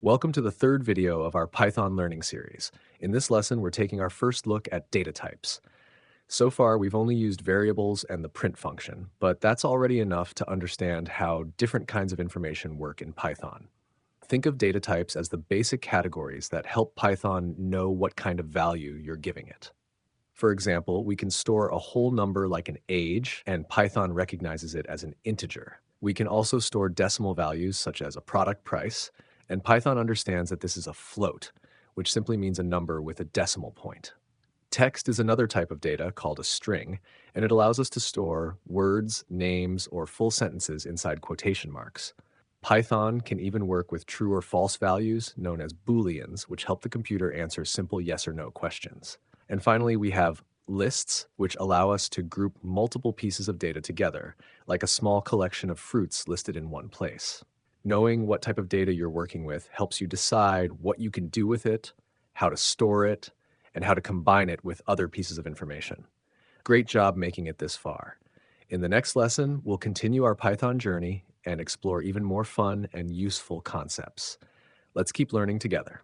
Welcome to the third video of our Python learning series. In this lesson, we're taking our first look at data types. So far, we've only used variables and the print function, but that's already enough to understand how different kinds of information work in Python. Think of data types as the basic categories that help Python know what kind of value you're giving it. For example, we can store a whole number like an age, and Python recognizes it as an integer. We can also store decimal values such as a product price, and Python understands that this is a float, which simply means a number with a decimal point. Text is another type of data called a string, and it allows us to store words, names, or full sentences inside quotation marks. Python can even work with true or false values, known as Booleans, which help the computer answer simple yes or no questions. And finally, we have lists, which allow us to group multiple pieces of data together, like a small collection of fruits listed in one place. Knowing what type of data you're working with helps you decide what you can do with it, how to store it, and how to combine it with other pieces of information. Great job making it this far. In the next lesson, we'll continue our Python journey and explore even more fun and useful concepts. Let's keep learning together.